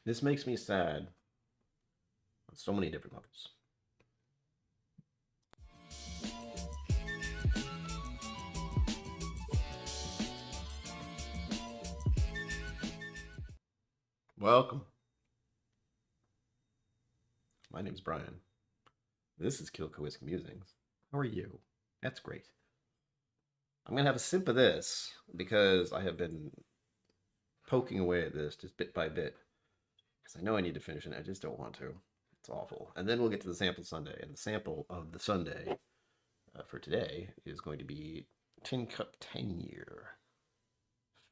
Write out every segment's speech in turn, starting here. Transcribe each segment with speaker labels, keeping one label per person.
Speaker 1: This makes me sad on so many different levels. Welcome. My name's Brian. This is KillCo Whiskey Musings. How are you? That's great. I'm going to have a sip of this because I have been poking away at this just bit by bit because I know I need to finish it. I just don't want to. It's awful. And then we'll get to the sample Sunday. And the sample of the Sunday for today is going to be Tin Cup 10 Year.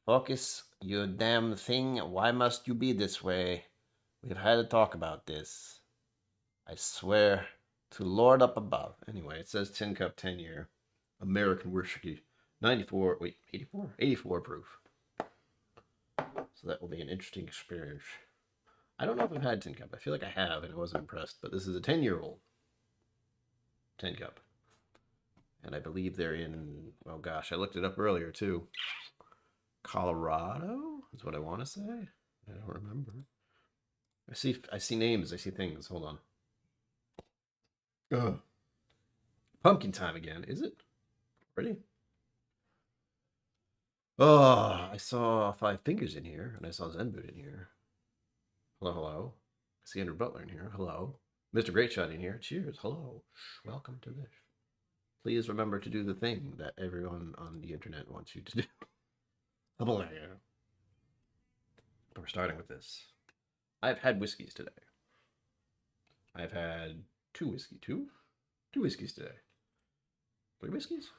Speaker 1: Focus, you damn thing. Why must you be this way? We've had a talk about this. I swear to Lord up above. Anyway, it says Tin Cup 10 Year. American whiskey. 84 proof. So that will be an interesting experience. I don't know if I've had Tin Cup. I feel like I have and I wasn't impressed. But this is a 10-year-old Tin Cup. And I believe they're in, oh gosh, I looked it up earlier too. Colorado is what I want to say. I don't remember. I see names. I see things. Hold on. Ugh. Pumpkin time again. Is it? Ready? Oh, I saw Five Fingers in here, and I saw Zenboot in here. Hello, hello. I see Andrew Butler in here. Hello. Mr. Greatshot in here. Cheers. Hello. Welcome to this. Please remember to do the thing that everyone on the internet wants you to do. We're starting with this. I've had whiskeys today. I've had two whiskeys today. 3 whiskeys?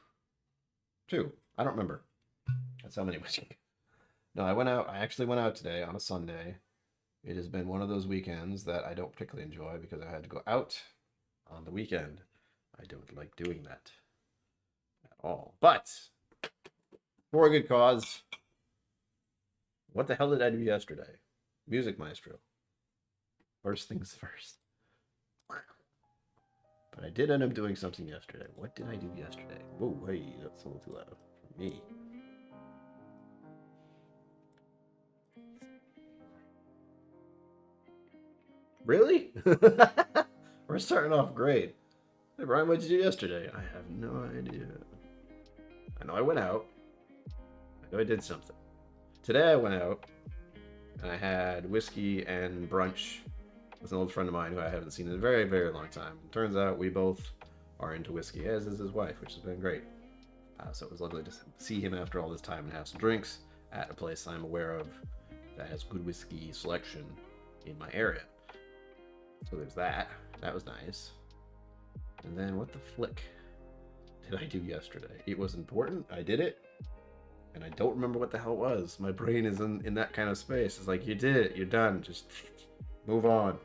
Speaker 1: 2. I don't remember. That's how many whiskeys. No, I actually went out today on a Sunday. It has been one of those weekends that I don't particularly enjoy because I had to go out on the weekend. I don't like doing that at all. But for a good cause. What the hell did I do yesterday? Music Maestro. First things first. But I did end up doing something yesterday. What did I do yesterday? Whoa, hey, that's a little too loud for me. Really? We're starting off great. Hey, Brian, what did you do yesterday? I have no idea. I know I went out. I know I did something. Today I went out and I had whiskey and brunch with an old friend of mine who I haven't seen in a very, very long time. Turns out we both are into whiskey, as is his wife, which has been great. So it was lovely to see him after all this time and have some drinks at a place I'm aware of that has good whiskey selection in my area. So there's that. That was nice. And then what the flick did I do yesterday? It was important. I did it. And I don't remember what the hell it was. My brain is in that kind of space. It's like, you did it. You're done. Just move on.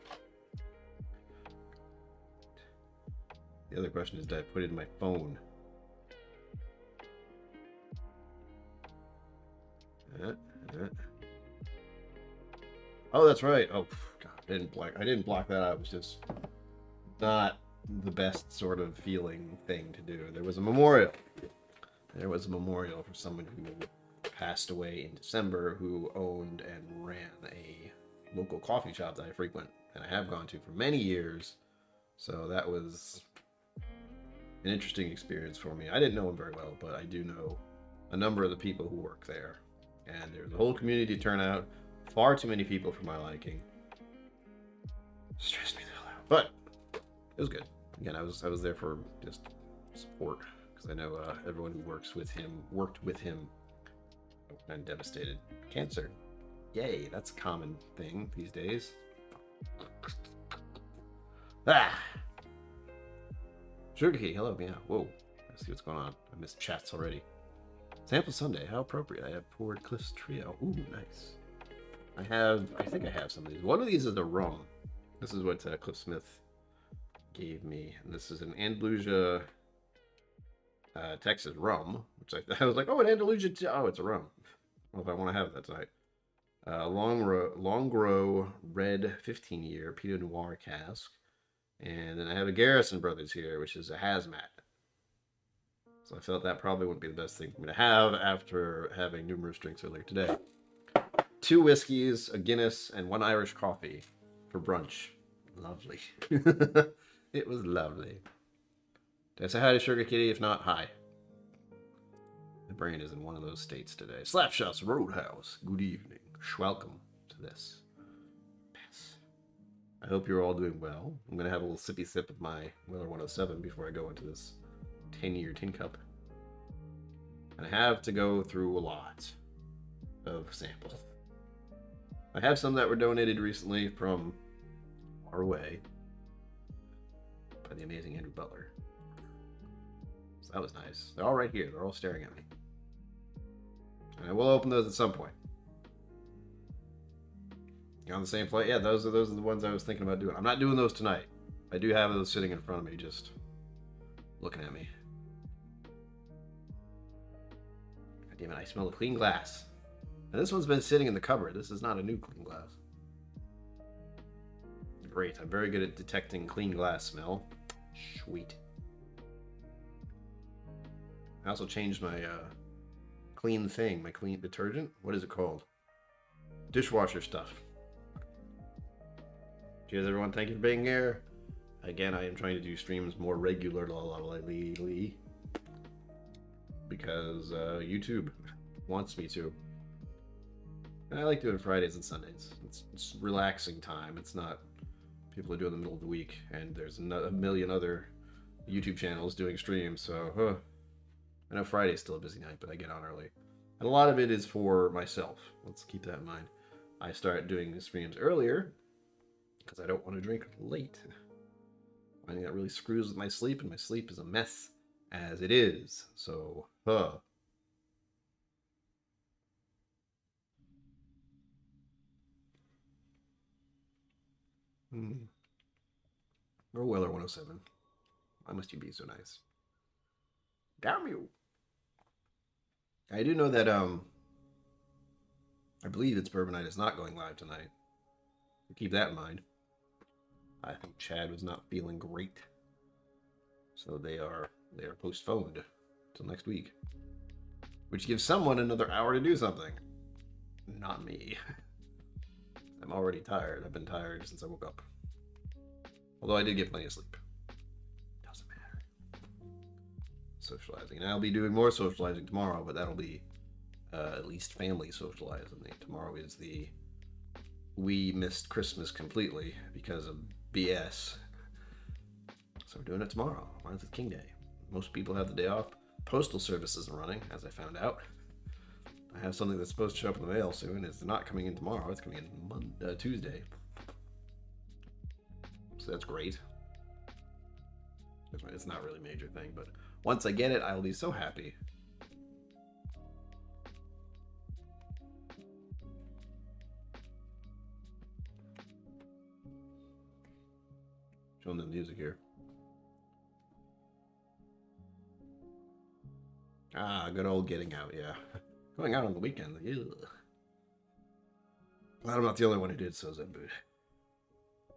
Speaker 1: The other question is, did I put it in my phone? Oh, that's right. Oh, God, I didn't block that out. It was just not the best sort of feeling thing to do. There was a memorial. There was a memorial for someone who passed away in December who owned and ran a local coffee shop that I frequent and I have gone to for many years. So that was an interesting experience for me. I didn't know him very well, but I do know a number of the people who work there. And there's a whole community turnout. Far too many people for my liking. Stressed me the hell out. But it was good. Again, I was there for just support. I know everyone who worked with him and devastated. Cancer. Yay, that's a common thing these days. Ah! Sugar Key, hello, yeah. Whoa, let's see what's going on. I missed chats already. Sample Sunday, how appropriate. I have poured Cliff's Trio. Ooh, nice. I think I have some of these. One of these is the rum. This is what Cliff Smith gave me. And this is an Andalusia Texas rum, which I was like, oh, an Andalusia. Oh, it's a rum. I don't know if I want to have that tonight. Long Grow Red 15-year Pinot Noir cask. And then I have a Garrison Brothers here, which is a hazmat. So I felt that probably wouldn't be the best thing for me to have after having numerous drinks earlier today. 2 whiskeys, a Guinness, and 1 Irish coffee for brunch. Lovely. It was lovely. Did I say hi to Sugar Kitty? If not, hi. The brain is in one of those states today. Slapshots Roadhouse. Good evening. Welcome to this. Pass. I hope you're all doing well. I'm going to have a little sippy sip of my Weller 107 before I go into this 10-year tin cup. And I have to go through a lot of samples. I have some that were donated recently from far away by the amazing Andrew Butler. So that was nice. They're all right here. They're all staring at me. And I will open those at some point. You're on the same flight? Yeah, those are the ones I was thinking about doing. I'm not doing those tonight. I do have those sitting in front of me, just looking at me. God damn it, I smell the clean glass. And this one's been sitting in the cupboard. This is not a new clean glass. Great, I'm very good at detecting clean glass smell. Sweet. I also changed my clean thing, my clean detergent. What is it called? Dishwasher stuff. Cheers, everyone. Thank you for being here. Again, I am trying to do streams more regularly because YouTube wants me to. And I like doing Fridays and Sundays. It's relaxing time. It's not people are doing it in the middle of the week, and there's a million other YouTube channels doing streams, so I know Friday's still a busy night, but I get on early. And a lot of it is for myself. Let's keep that in mind. I start doing the streams earlier because I don't want to drink late. Finding that really screws with my sleep, and my sleep is a mess as it is. So, Or Weller 107. Why must you be so nice? Damn you! I do know that, I believe It's Bourbon Night is not going live tonight. Keep that in mind. I think Chad was not feeling great. So they are postponed till next week. Which gives someone another hour to do something. Not me. I'm already tired. I've been tired since I woke up. Although I did get plenty of sleep. Doesn't matter. Socializing. And I'll be doing more socializing tomorrow, but that'll be at least family socializing. Tomorrow is we missed Christmas completely because of BS. So we're doing it tomorrow. Martin Luther King Day. Most people have the day off. Postal service isn't running, as I found out. I have something that's supposed to show up in the mail soon. It's not coming in tomorrow. It's coming in Tuesday. So that's great. It's not really a major thing, but once I get it, I'll be so happy. Showing the music here. Ah, good old getting out, yeah. Going out on the weekend. Ew. Glad I'm not the only one who did so, Zenbu.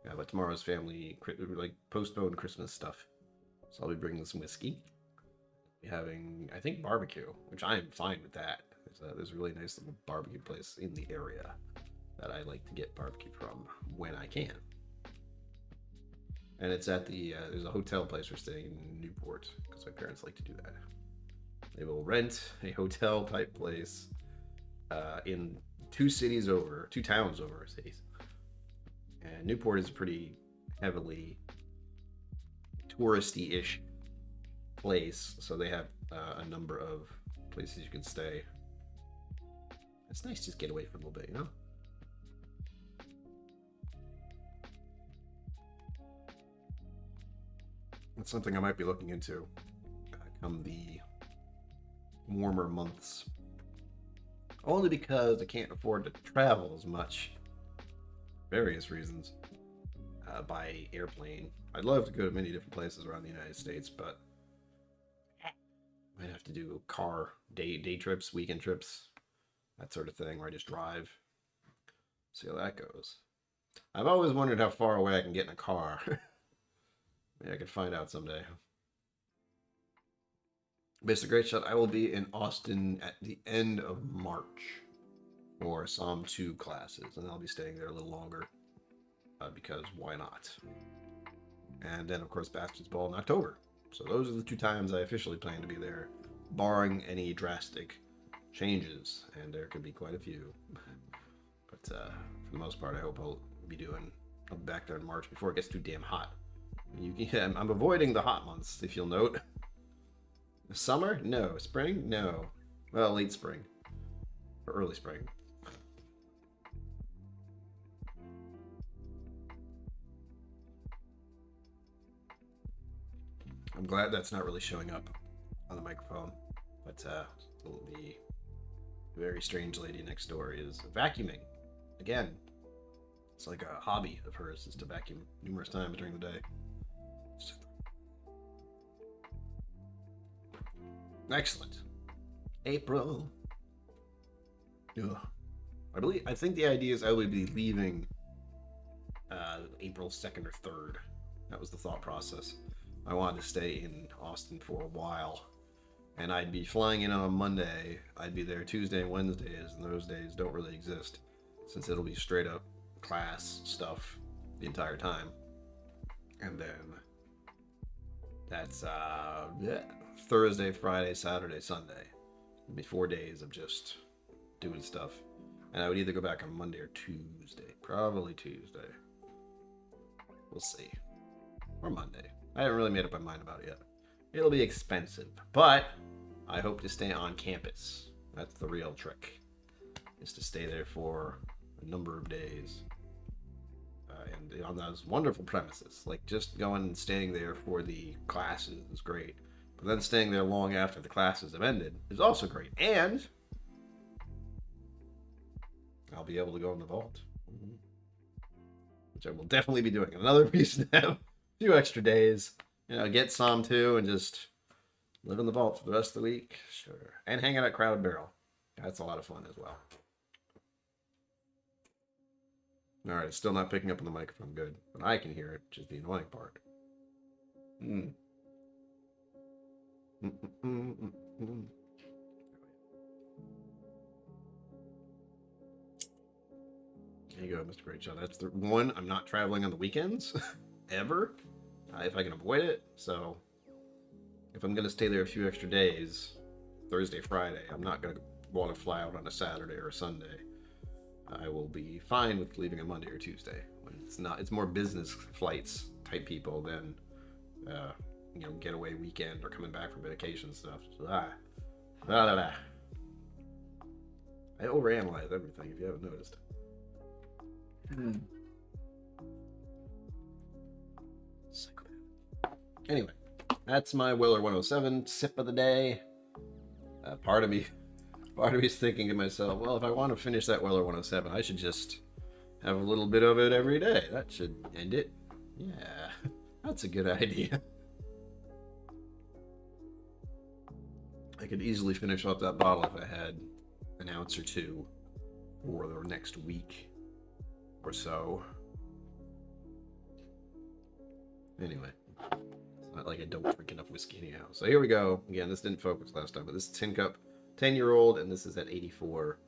Speaker 1: Yeah, but tomorrow's family, like, postponed Christmas stuff. So I'll be bringing some whiskey. Be having, I think, barbecue, which I am fine with that. There's a really nice little barbecue place in the area that I like to get barbecue from when I can. And it's at there's a hotel place we're staying in Newport, because my parents like to do that. They will rent a hotel type place in 2 towns over cities. And Newport is a pretty heavily touristy-ish place, so they have a number of places you can stay. It's nice to just get away for a little bit, you know? That's something I might be looking into come the warmer months. Only because I can't afford to travel as much. Various reasons. By airplane. I'd love to go to many different places around the United States, but I'd have to do car day trips, weekend trips, that sort of thing, where I just drive. See how that goes. I've always wondered how far away I can get in a car. Maybe I could find out someday. But it's a great shot. I will be in Austin at the end of March or Psalm 2 classes, and I'll be staying there a little longer because why not? And then, of course, Bastards Ball in October. So those are the 2 times I officially plan to be there, barring any drastic changes, and there could be quite a few. But for the most part, I hope I'll be back there in March before it gets too damn hot. I'm avoiding the hot months, if you'll note. Summer? No. Spring? No. Well, late spring. Or early spring. I'm glad that's not really showing up on the microphone. But the very strange lady next door is vacuuming. Again, it's like a hobby of hers is to vacuum numerous times during the day. Excellent. April. Ugh. I think the idea is I would be leaving April 2nd or 3rd. That was the thought process. I wanted to stay in Austin for a while. And I'd be flying in on a Monday. I'd be there Tuesday and Wednesdays, and those days don't really exist since it'll be straight up class stuff the entire time. And then that's Thursday, Friday, Saturday, Sunday. It'd be 4 days of just doing stuff. And I would either go back on Monday or Tuesday. Probably Tuesday. We'll see. Or Monday. I haven't really made up my mind about it yet. It'll be expensive, but I hope to stay on campus. That's the real trick, is to stay there for a number of days. And on those wonderful premises. Like, just going and staying there for the classes is great. But then staying there long after the classes have ended is also great. And I'll be able to go in the vault. Which I will definitely be doing. Another reason to have a few extra days. You know, get Psalm 2 and just live in the vault for the rest of the week. Sure. And hang out at Crowd Barrel. That's a lot of fun as well. Alright, it's still not picking up on the microphone good. But I can hear it, which is the annoying part. There you go, Mr. Great Shot. That's the one. I'm not traveling on the weekends. Ever. If I can avoid it. So, if I'm going to stay there a few extra days, Thursday, Friday, I'm not going to want to fly out on a Saturday or a Sunday. I will be fine with leaving on Monday or Tuesday. When it's more business flights type people than, getaway weekend or coming back from vacation stuff. So, I overanalyze everything, if you haven't noticed. Anyway, that's my Weller 107 sip of the day. Part of me's thinking to myself, well, if I want to finish that Weller 107, I should just have a little bit of it every day. That should end it. Yeah, that's a good idea. I could easily finish off that bottle if I had an ounce or two for the next week or so. Anyway. Not like I don't drink enough whiskey anyhow. So here we go. Again, this didn't focus last time, but this is Tin Cup, 10-year-old, and this is at 84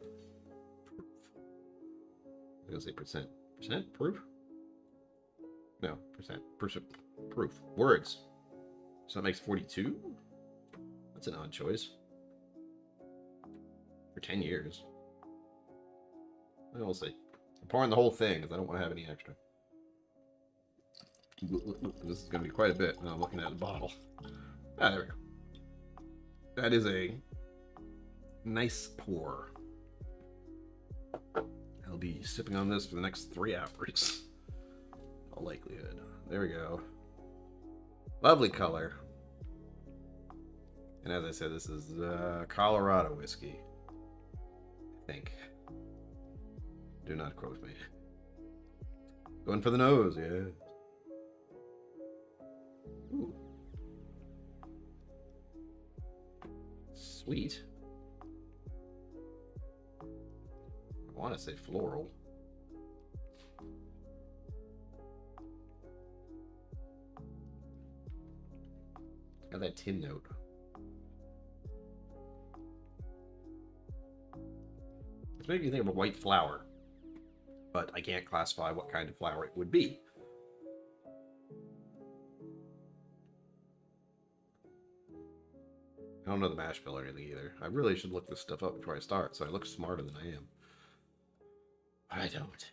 Speaker 1: proof. I was gonna say percent. Percent proof? No, percent. Proof. Words. So that makes 42? That's an odd choice. For 10 years. We'll see. I'm pouring the whole thing because I don't want to have any extra. This is going to be quite a bit when I'm looking at the bottle. Ah, there we go. That is a nice pour. I'll be sipping on this for the next 3 hours. All likelihood. There we go. Lovely color. And as I said, this is Colorado whiskey. I think. Do not quote me. Going for the nose, yeah. Ooh. Sweet. I want to say floral. Got that tin note. It's making me think of a white flower, but I can't classify what kind of flower it would be. I don't know the mash bill or anything either. I really should look this stuff up before I start, so I look smarter than I am. But I don't.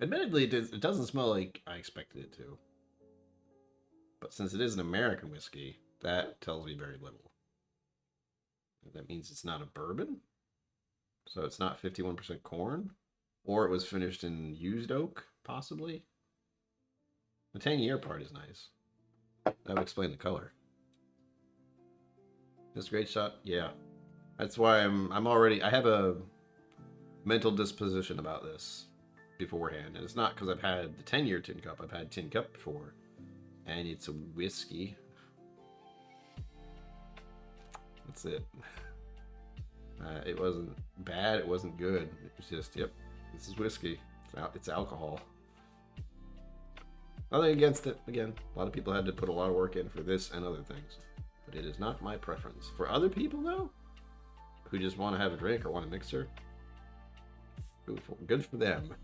Speaker 1: Admittedly, it doesn't smell like I expected it to. But since it is an American whiskey, that tells me very little. That means it's not a bourbon? So it's not 51% corn? Or it was finished in used oak, possibly? The 10-year part is nice. That would explain the color. This great shot? Yeah. That's why I have a mental disposition about this beforehand. And it's not because I've had the 10-year tin cup. I've had tin cup before. And it's a whiskey. That's it. It wasn't bad. It wasn't good. It was just, yep, this is whiskey. It's alcohol. Nothing against it. Again, a lot of people had to put a lot of work in for this and other things. But it is not my preference. For other people, though, who just want to have a drink or want a mixer, good for them.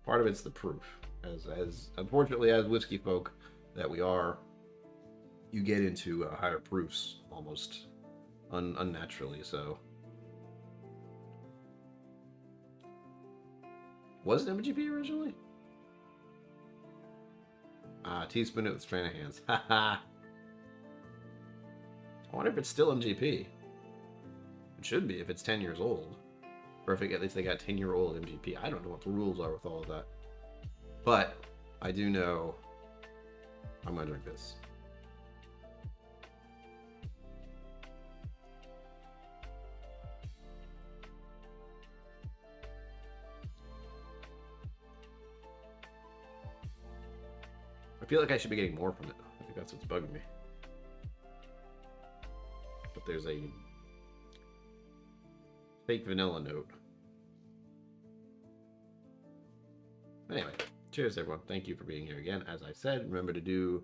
Speaker 1: Part of it's the proof. As unfortunately, as whiskey folk that we are, you get into higher proofs almost unnaturally. So, was it MGP originally? Teaspoon it with Stranahan's. Haha. I wonder if it's still MGP. It should be if it's 10 years old. Or if at least they got 10-year-old MGP. I don't know what the rules are with all of that. But I do know I'm going to drink this. I feel like I should be getting more from it. I think that's what's bugging me. But there's a fake vanilla note. Anyway, cheers everyone. Thank you for being here again. As I said, remember to do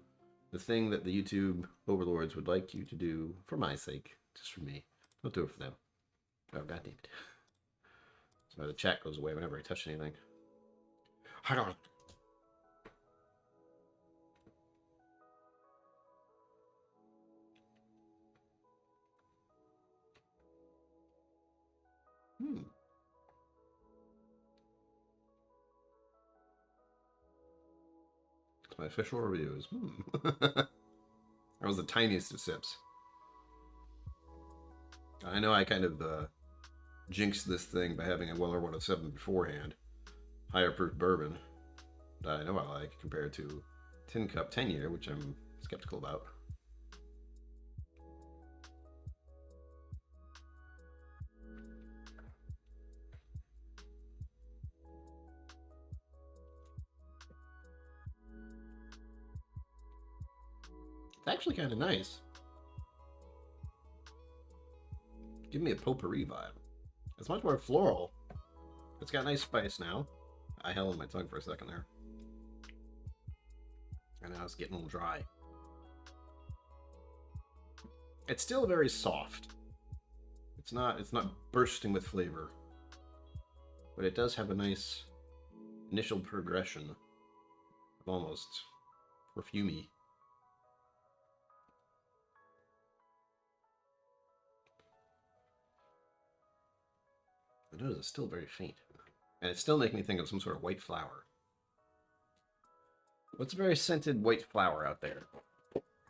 Speaker 1: the thing that the YouTube overlords would like you to do for my sake. Just for me. Don't do it for them. Oh, god damn it. So the chat goes away whenever I touch anything. Hang on. My official reviews. That was the tiniest of sips. I know I kind of jinxed this thing by having a Weller 107 beforehand. Higher proof bourbon that I know I like compared to Tin Cup 10-year, which I'm skeptical about. It's actually kind of nice. Give me a potpourri vibe. It's much more floral. It's got nice spice now. I held in my tongue for a second there. And now it's getting a little dry. It's still very soft. It's not bursting with flavor. But it does have a nice initial progression of almost perfumey. The nose is still very faint. And it's still making me think of some sort of white flower. What's a very scented white flower out there?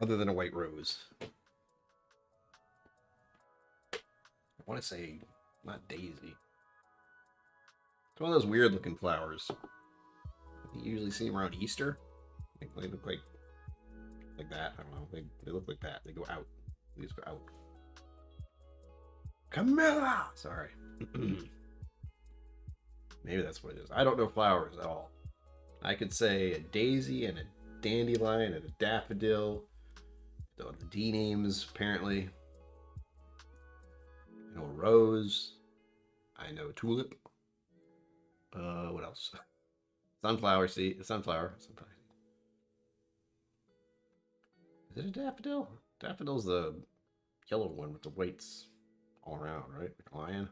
Speaker 1: Other than a white rose. I want to say, not daisy. It's one of those weird looking flowers. You usually see them around Easter. They look like that. I don't know. They look like that. They go out. They just go out. Camilla! Sorry. Maybe that's what it is. I don't know flowers at all. I could say a daisy and a dandelion and a daffodil. The D names, apparently. I know a rose. I know tulip. What else? Sunflower seed. Sunflower. Is it a daffodil? Daffodil's the yellow one with the whites all around, right? Like a lion.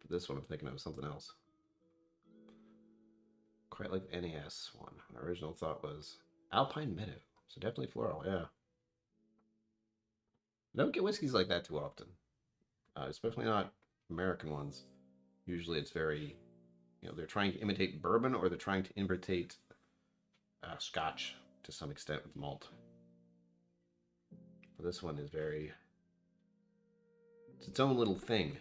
Speaker 1: But this one I'm thinking of something else. Quite like the NAS one. My original thought was Alpine Meadow. So definitely floral, yeah. I don't get whiskeys like that too often. Especially not American ones. Usually it's very, they're trying to imitate bourbon or they're trying to imitate Scotch to some extent with malt. But this one is it's its own little thing.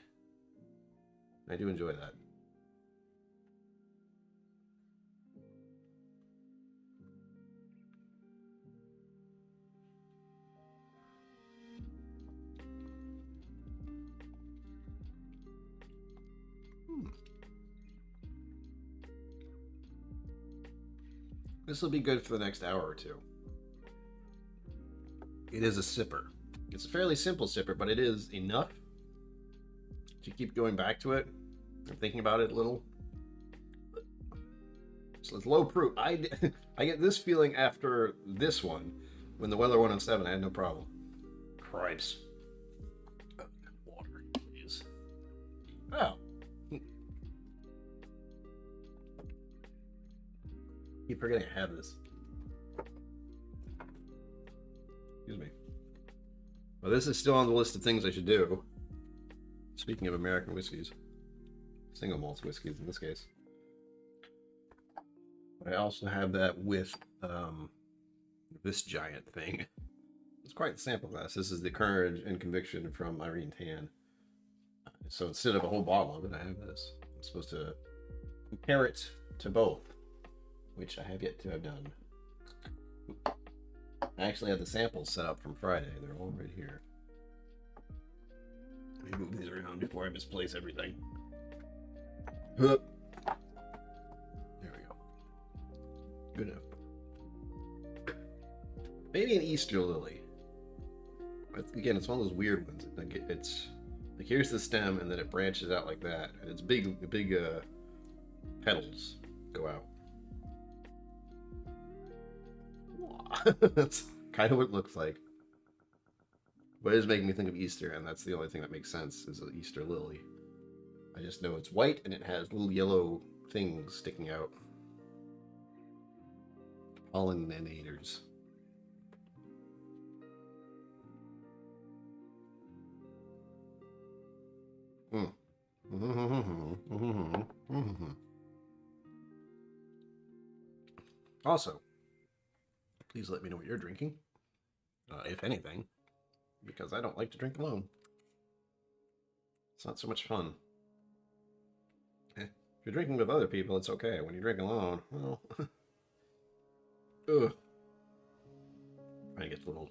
Speaker 1: I do enjoy that. This will be good for the next hour or two. It is a sipper. It's a fairly simple sipper, but it is enough to keep going back to it and thinking about it a little. So it's low proof. I get this feeling after this one. When the Weller 107, I had no problem. Cripes. Water, please. Oh. Keep forgetting I have this. Excuse me. Well, this is still on the list of things I should do. Speaking of American whiskeys. Single malt whiskeys in this case. But I also have that with this giant thing. It's quite the sample glass. This is the Courage and Conviction from Irene Tan. So instead of a whole bottle of it, I have this. I'm supposed to compare it to both, which I have yet to have done. I actually have the samples set up from Friday. They're all right here. Let me move these around before I misplace everything. There we go. Good enough. Maybe an Easter lily. Again, it's one of those weird ones. Like it's like here's the stem, and then it branches out like that, and it's big petals go out. That's kind of what it looks like. But it is making me think of Easter, and that's the only thing that makes sense is an Easter lily. I just know it's white and it has little yellow things sticking out. Pollinators. Also, please let me know what you're drinking, if anything, because I don't like to drink alone. It's not so much fun. If you're drinking with other people, it's okay. When you drink alone, well, ugh. I get the little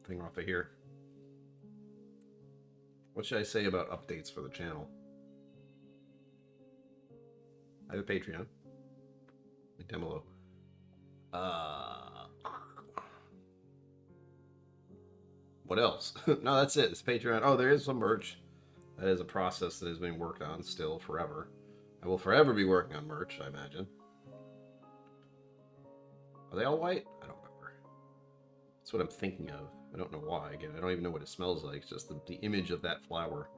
Speaker 1: thing off of here. What should I say about updates for the channel? I have a Patreon. Link down below. What else? No, that's it. It's Patreon. Oh, there is some merch. That is a process that is being worked on still forever. I will forever be working on merch, I imagine. Are they all white? I don't remember. That's what I'm thinking of. I don't know why. Again, I don't even know what it smells like. It's just the image of that flower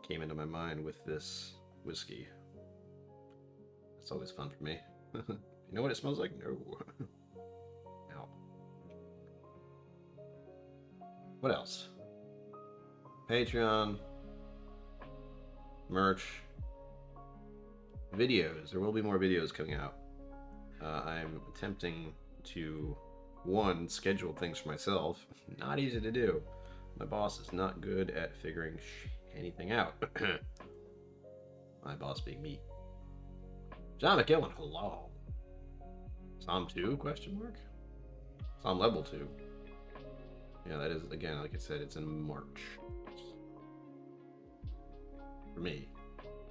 Speaker 1: came into my mind with this whiskey. That's always fun for me. You know what it smells like? No. Ow. What else? Patreon. Merch. Videos. There will be more videos coming out. I'm attempting to, one, schedule things for myself. Not easy to do. My boss is not good at figuring anything out. My boss being me. John McKillen, hello. Psalm 2, question mark? Psalm level 2. Yeah, that is, again, like I said, it's in March. For me.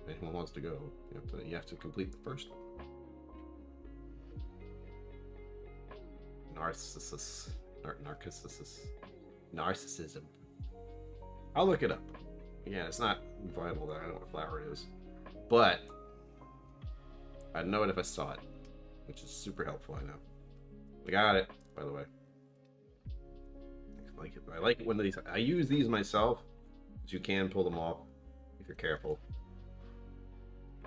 Speaker 1: If anyone wants to go, you have to complete the first one. Narcissism. I'll look it up. Again, it's not viable that I don't know what flower it is. But I'd know it if I saw it, which is super helpful, I know. We got it, by the way. like it. I like it when these. I use these myself, but you can pull them off if you're careful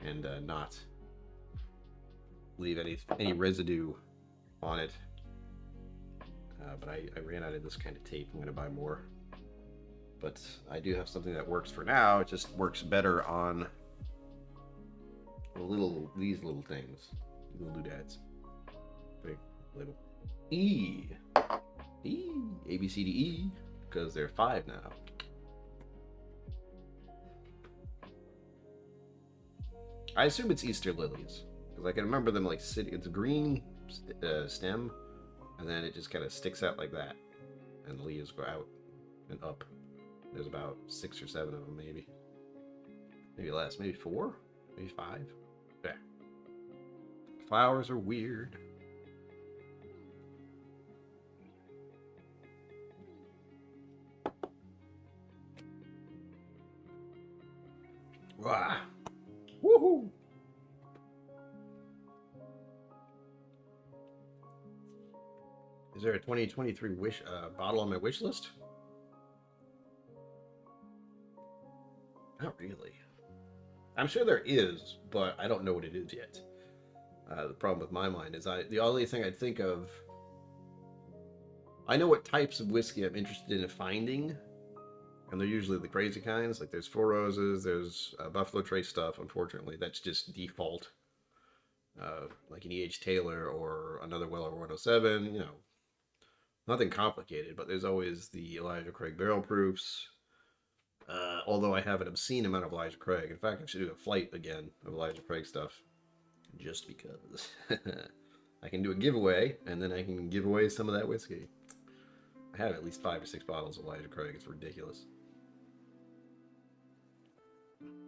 Speaker 1: and not leave any residue on it. But I ran out of this kind of tape. I'm going to buy more. But I do have something that works for now. It just works better on these little things, little doodads. Big little E, A B C D E, because they're 5 now. I assume it's Easter lilies because I can remember them like sitting. It's a green stem, and then it just kind of sticks out like that, and the leaves go out and up. There's about 6 or 7 of them, maybe less, maybe 4, maybe 5. Yeah. Flowers are weird. Wow. Woohoo! Is there a 2023 bottle on my wish list? Not really. I'm sure there is, but I don't know what it is yet. The problem with my mind is the only thing I'd think of. I know what types of whiskey I'm interested in finding, and they're usually the crazy kinds. Like there's Four Roses, there's Buffalo Trace stuff. Unfortunately, that's just default. Like an E.H. Taylor or another Weller 107. You know, nothing complicated. But there's always the Elijah Craig barrel proofs. Although I have an obscene amount of Elijah Craig. In fact, I should do a flight again of Elijah Craig stuff. Just because. I can do a giveaway, and then I can give away some of that whiskey. I have at least 5 or 6 bottles of Elijah Craig. It's ridiculous.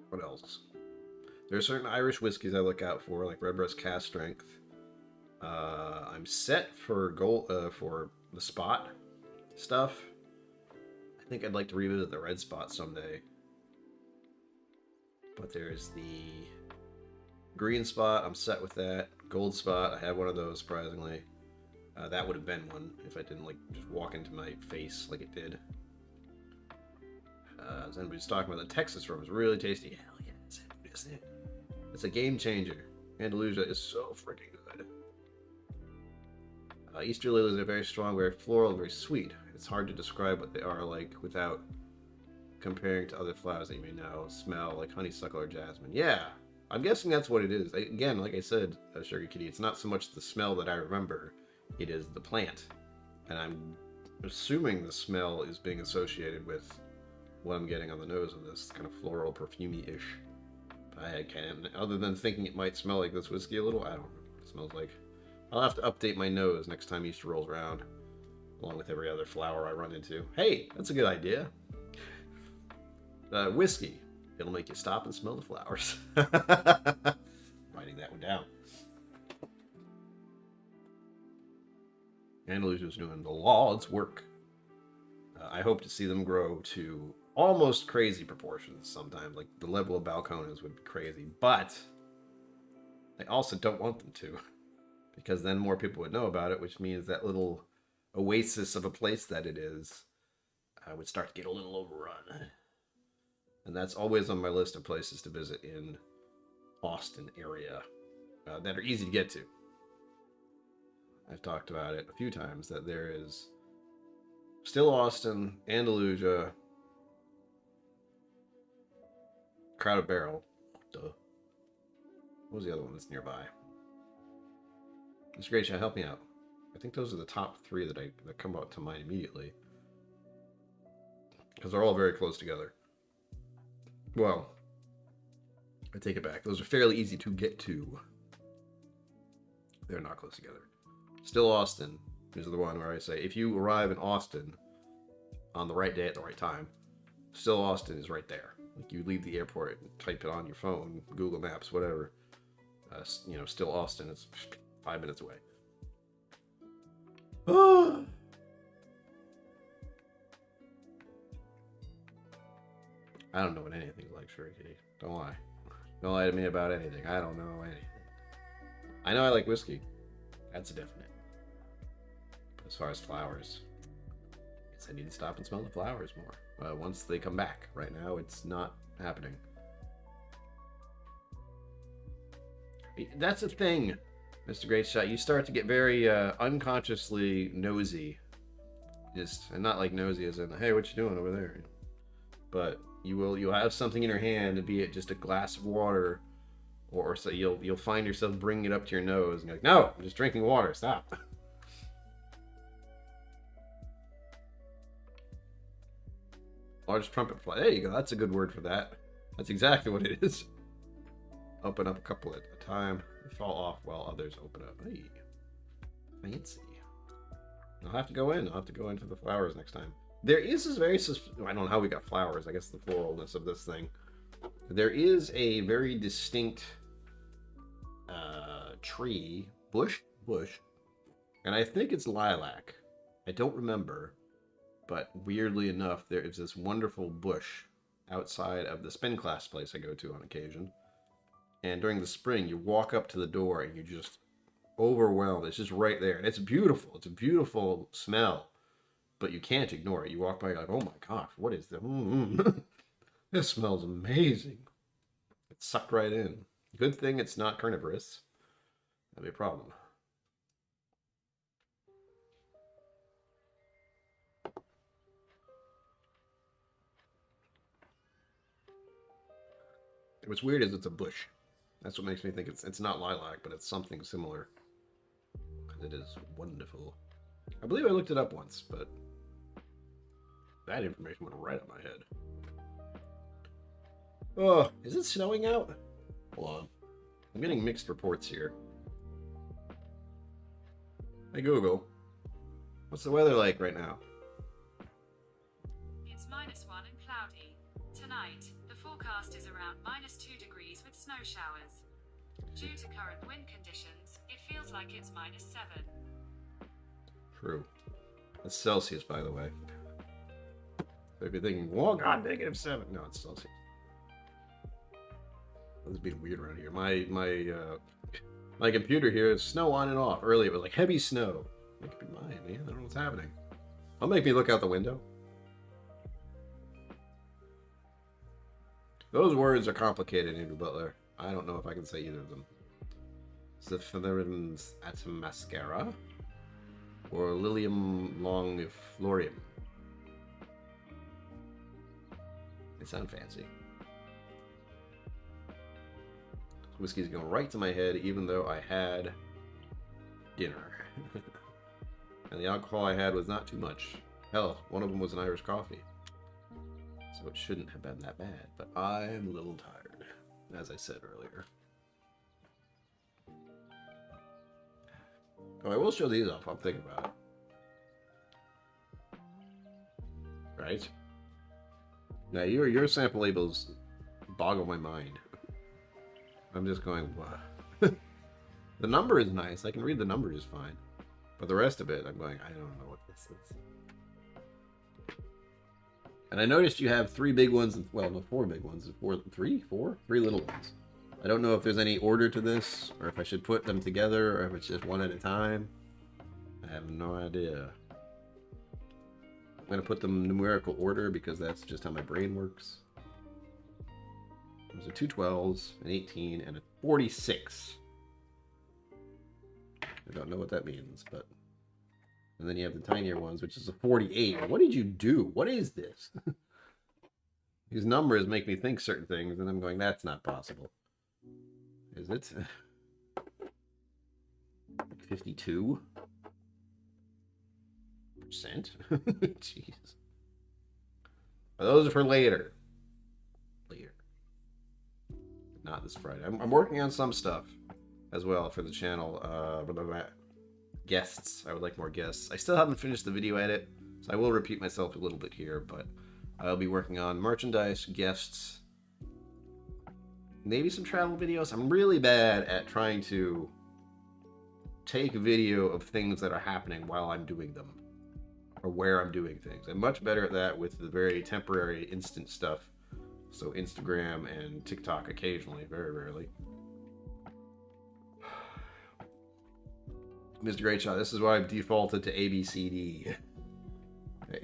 Speaker 1: What else? There are certain Irish whiskeys I look out for, like Redbreast Cask Strength. I'm set for for the Spot stuff. I think I'd like to revisit the Red Spot someday. But there's the Green Spot. I'm set with that. Gold Spot. I have one of those, surprisingly. That would have been one if I didn't like just walk into my face like it did. As anybody's talking about, the Texas rum is really tasty. Hell yeah, it's it. It's a game changer. Andalusia is so freaking good. Easter lilies are very strong, very floral, and very sweet. It's hard to describe what they are like without comparing to other flowers that you may know. Smell like honeysuckle or jasmine. Yeah, I'm guessing that's what it is. Again, like I said, Sugar Kitty, it's not so much the smell that I remember. It is the plant. And I'm assuming the smell is being associated with what I'm getting on the nose of this kind of floral, perfumey-ish. I can't, other than thinking it might smell like this whiskey a little, I don't know what it smells like. I'll have to update my nose next time Easter rolls around, along with every other flower I run into. Hey, that's a good idea. Whiskey. It'll make you stop and smell the flowers. Writing that one down. Andalusia's doing the Lord's work. I hope to see them grow to almost crazy proportions sometimes. Like the level of balcones would be crazy, but I also don't want them to, because then more people would know about it, which means that little oasis of a place that it is would start to get a little overrun. And that's always on my list of places to visit in Austin area that are easy to get to. I've talked about it a few times that there is still Austin, Andalusia, Crowded Barrel. Duh. What was the other one that's nearby? Mr. Great, help me out. I think those are the top 3 that come out to mind immediately, because they're all very close together. Well, I take it back. Those are fairly easy to get to. They're not close together. Still Austin is the one where I say, if you arrive in Austin on the right day at the right time, Still Austin is right there. Like you leave the airport and type it on your phone, Google Maps, whatever. Still Austin is 5 minutes away. I don't know what anything's like, Sugar Kitty. Don't lie. Don't lie to me about anything. I don't know anything. I know I like whiskey. That's a definite. But as far as flowers, it's I need to stop and smell the flowers more. Once they come back. Right now, it's not happening. That's the thing, Mr. Great Shot. You start to get very unconsciously nosy. And not like nosy as in, hey, what you doing over there? But you'll have something in your hand, be it just a glass of water, or so you'll find yourself bringing it up to your nose, and you're like, no, I'm just drinking water. Stop. Large trumpet fly. There you go. That's a good word for that. That's exactly what it is. Open up a couple at a time. They fall off while others open up. Hey, fancy. I'll have to go in. I'll have to go into the flowers next time. There is this very... I don't know how we got flowers. I guess the floralness of this thing. There is a very distinct tree. Bush. And I think it's lilac. I don't remember. But weirdly enough, there is this wonderful bush outside of the spin class place I go to on occasion. And during the spring, you walk up to the door and you just... overwhelmed. It's just right there, and it's beautiful. It's a beautiful smell, but you can't ignore it. You walk by, you're like, oh my gosh, what is this? This smells amazing. It's sucked right in. Good thing it's not carnivorous. That'd be a problem. What's weird is it's a bush. That's what makes me think it's not lilac, but it's something similar. It is wonderful. I believe I looked it up once, but that information went right up my head. Oh, is it snowing out? Hold on. I'm getting mixed reports here. Hey Google, what's the weather like right now?
Speaker 2: It's -1 and cloudy. Tonight, the forecast is around -2 degrees with snow showers. Due to current wind conditions, it feels like it's -7.
Speaker 1: True. That's Celsius, by the way. So if you're thinking, oh god, -7. No, it's Celsius. This is being weird around here. My computer here is snow on and off. Earlier it was like heavy snow. It could be mine, man. I don't know what's happening. Don't make me look out the window. Those words are complicated, Andrew Butler. I don't know if I can say either of them. Zephyrin's Atamascara or Lilium longiflorium. They sound fancy. Whiskey's going right to my head, even though I had dinner. And the alcohol I had was not too much. Hell, one of them was an Irish coffee. So it shouldn't have been that bad. But I'm a little tired, as I said earlier. Oh, I will show these off. I'm thinking about it. Right? Now, your sample labels boggle my mind. I'm just going, wow. The number is nice. I can read the number just fine. But the rest of it, I'm going, I don't know what this is. And I noticed you have 3 big ones, well, no, 4 big ones. 3 little ones. I don't know if there's any order to this, or if I should put them together, or if it's just one at a time. I have no idea. I'm going to put them in numerical order because that's just how my brain works. There's a 2 12s, an 18, and a 46. I don't know what that means, but... And then you have the tinier ones, which is a 48. What did you do? What is this? These numbers make me think certain things, and I'm going, that's not possible. Is it? 52%? Jeez. Those are for later. Not this Friday. I'm working on some stuff as well for the channel. Guests. I would like more guests. I still haven't finished the video edit, so I will repeat myself a little bit here, but I'll be working on merchandise, guests, maybe some travel videos. I'm really bad at trying to take video of things that are happening while I'm doing them, or where I'm doing things. I'm much better at that with the very temporary instant stuff. So Instagram and TikTok occasionally, very rarely. Mr. Great Shot, this is why I've defaulted to ABCD.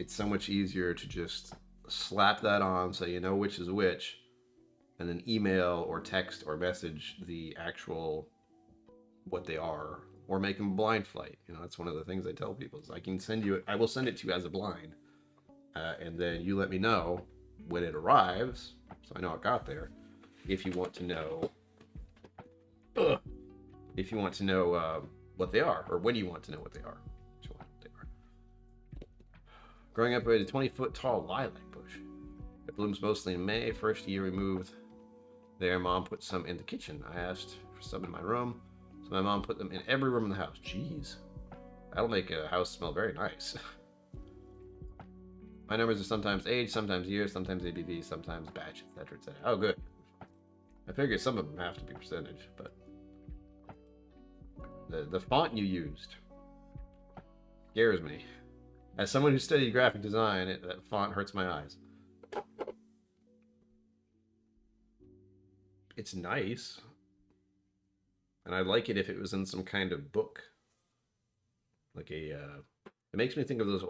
Speaker 1: it's so much easier to just slap that on so you know which is which, and then email or text or message the actual what they are, or make them a blind flight. You know, that's one of the things I tell people is I will send it to you as a blind, and then you let me know when it arrives, so I know it got there. If you want to know, what they are, or when you want to know what they are. Growing up with a 20-foot tall lilac bush. It blooms mostly in May. First year we moved there, Mom put some in the kitchen. I asked for some in my room, so my mom put them in every room in the house. Jeez. That'll make a house smell very nice. My numbers are sometimes age, sometimes years, sometimes ABV, sometimes batch, etc., etc. Oh, good. I figure some of them have to be percentage, but the font you used scares me. As someone who studied graphic design, that font hurts my eyes. It's nice. And I'd like it if it was in some kind of book. Like it makes me think of those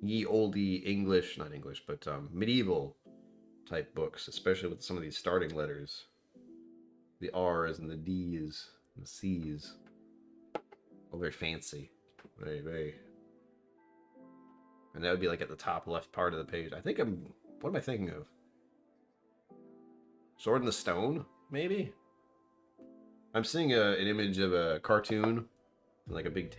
Speaker 1: ye olde English, not English, but medieval type books, especially with some of these starting letters. The R's and the D's and the C's. All very fancy. Very, very... And that would be like at the top left part of the page. What am I thinking of? Sword in the Stone, maybe? I'm seeing an image of a cartoon, like a big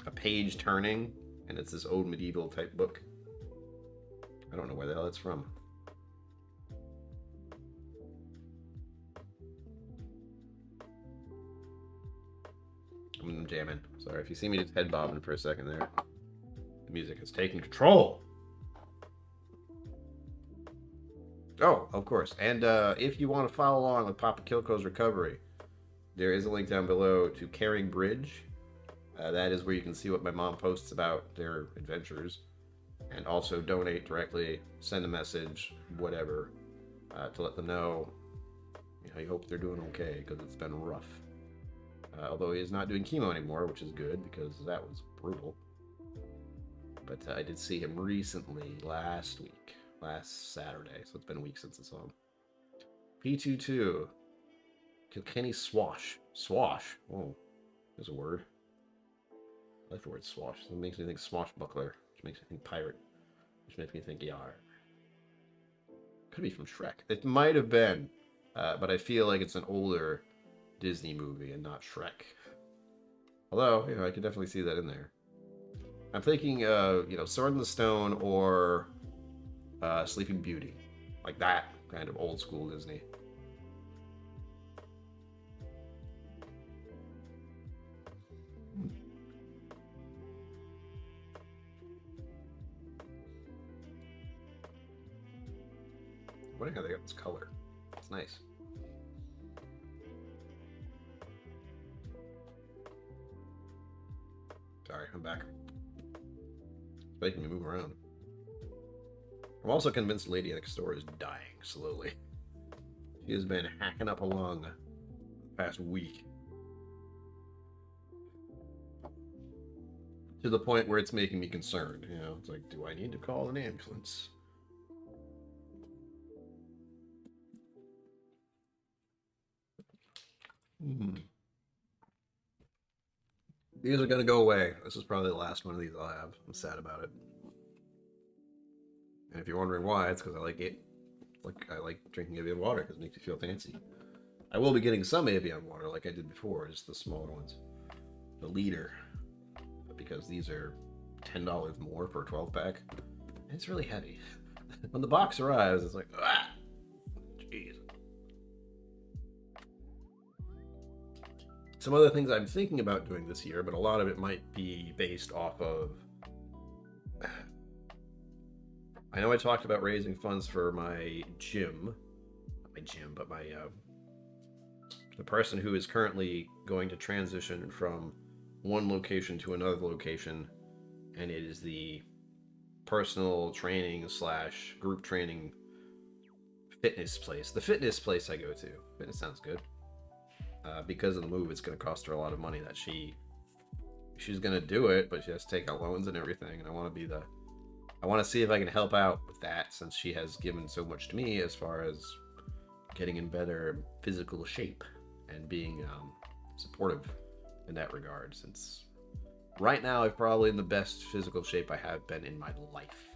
Speaker 1: a page turning, and it's this old medieval type book. I don't know where the hell it's from. I'm jamming. Sorry if you see me just head bobbing for a second there. The music has taken control. Oh, of course. And if you want to follow along with Papa KillCo's recovery, there is a link down below to Caring Bridge. That is where you can see what my mom posts about their adventures, and also donate directly, send a message, whatever, to let them know. I hope they're doing okay, because it's been rough. Although he is not doing chemo anymore, which is good, because that was brutal. But I did see him recently, last Saturday, so it's been a week since I saw him. P22. Kilkenny Swash. Swash? Oh, there's a word. I like the word swash. It makes me think swashbuckler, which makes me think pirate, which makes me think yar. Could be from Shrek. It might have been, but I feel like it's an older Disney movie and not Shrek. Although, I could definitely see that in there. I'm thinking, Sword in the Stone or Sleeping Beauty. Like that kind of old school Disney. I wonder how they got this color. It's nice. Sorry, I'm back. It's making me move around. I'm also convinced Lady Next Door is dying slowly. She has been hacking up along the past week. To the point where it's making me concerned. It's like, do I need to call an ambulance? These are gonna go away. This is probably the last one of these I'll have. I'm sad about it. And if you're wondering why, it's because I like it. I like drinking Evian water because it makes you feel fancy. I will be getting some Evian water like I did before, just the smaller ones. The liter. Because these are $10 more for a 12-pack. And it's really heavy. When the box arrives, it's like, ah! Jeez. Some other things I'm thinking about doing this year, but a lot of it might be based off of... I know I talked about raising funds for my gym. Not my gym, but my... the person who is currently going to transition from one location to another location, and it is the personal training / group training fitness place. The fitness place I go to. Fitness sounds good. Because of the move, it's going to cost her a lot of money that she she's gonna do it, but she has to take out loans and everything. And I want to see if I can help out with that, since she has given so much to me as far as getting in better physical shape and being supportive in that regard. Since right now I'm probably in the best physical shape I have been in my life.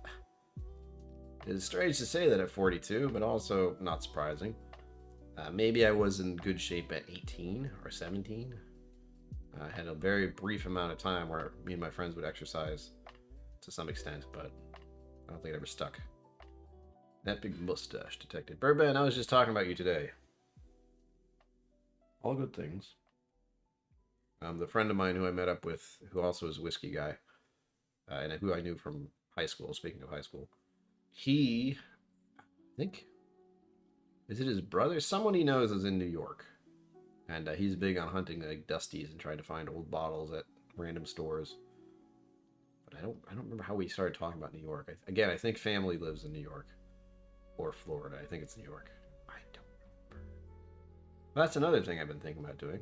Speaker 1: It's strange to say that at 42, but also not surprising. Maybe I was in good shape at 18 or 17. I had a very brief amount of time where me and my friends would exercise to some extent, but I don't think it ever stuck. That big mustache detected. Bourbon, I was just talking about you today. All good things. The friend of mine who I met up with, who also is a whiskey guy, and who I knew from high school, speaking of high school, he, I think, is it his brother? Someone he knows is in New York. And he's big on hunting like dusties and trying to find old bottles at random stores. But I don't remember how we started talking about New York. I think family lives in New York or Florida. I think it's New York. I don't remember. That's another thing I've been thinking about doing.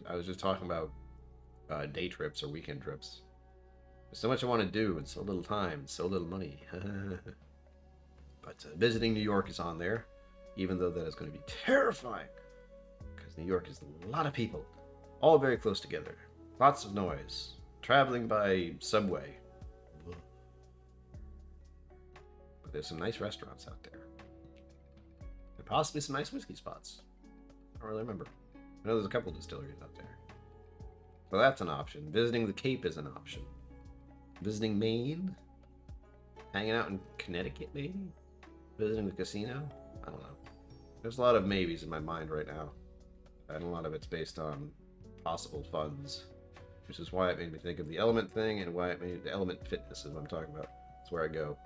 Speaker 1: I was just talking about day trips or weekend trips. There's so much I want to do and so little time and so little money. But visiting New York is on there, even though that is going to be terrifying. Because New York is a lot of people, all very close together. Lots of noise. Traveling by subway. But there's some nice restaurants out there. And possibly some nice whiskey spots. I don't really remember. I know there's a couple of distilleries out there. So that's an option. Visiting the Cape is an option. Visiting Maine? Hanging out in Connecticut, maybe? Visiting the casino? I don't know. There's a lot of maybes in my mind right now. And a lot of it's based on possible funds. Which is why it made me think of the Element thing, and why it made the Element Fitness is what I'm talking about. That's where I go.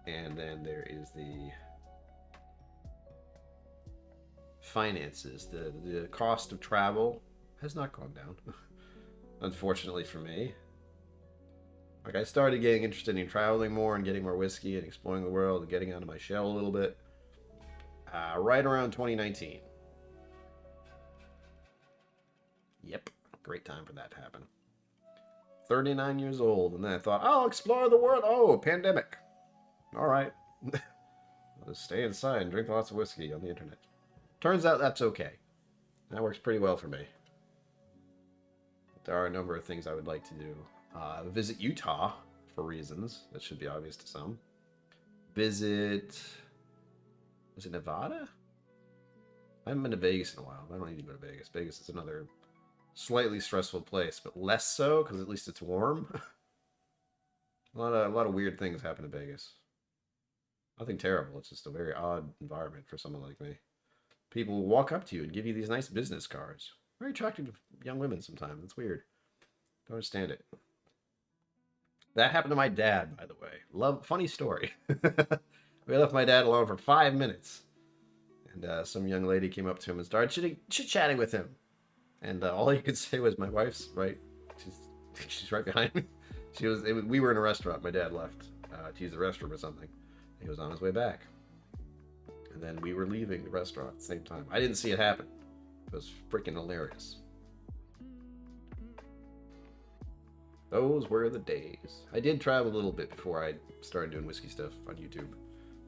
Speaker 1: And then there is the finances. The cost of travel has not gone down. Unfortunately for me. Like, I started getting interested in traveling more and getting more whiskey and exploring the world and getting out of my shell a little bit. Right around 2019. Yep. Great time for that to happen. 39 years old, and then I thought, I'll explore the world. Oh, pandemic. All right. I'll just stay inside and drink lots of whiskey on the internet. Turns out that's okay. That works pretty well for me. But there are a number of things I would like to do. Visit Utah for reasons that should be obvious to some. Visit... Was it Nevada? I haven't been to Vegas in a while. I don't need to go to Vegas. Vegas is another slightly stressful place, but less so because at least it's warm. a lot of weird things happen in Vegas. Nothing terrible. It's just a very odd environment for someone like me. People will walk up to you and give you these nice business cards. Very attractive to young women sometimes. It's weird. Don't understand it. That happened to my dad, by the way. Funny story. We left my dad alone for 5 minutes. And some young lady came up to him and started chit-chatting with him. And all he could say was, my wife's right. She's right behind me. We were in a restaurant. My dad left to use the restroom or something. He was on his way back. And then we were leaving the restaurant at the same time. I didn't see it happen. It was freaking hilarious. Those were the days. I did travel a little bit before I started doing whiskey stuff on YouTube.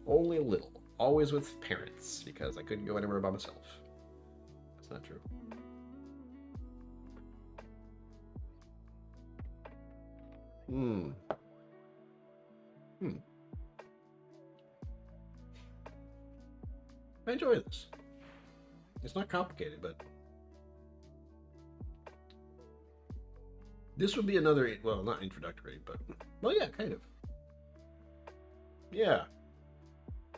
Speaker 1: Only a little. Always with parents, because I couldn't go anywhere by myself. That's not true. I enjoy this. It's not complicated, but this would be another, well, not introductory, but, well, yeah, kind of. Yeah.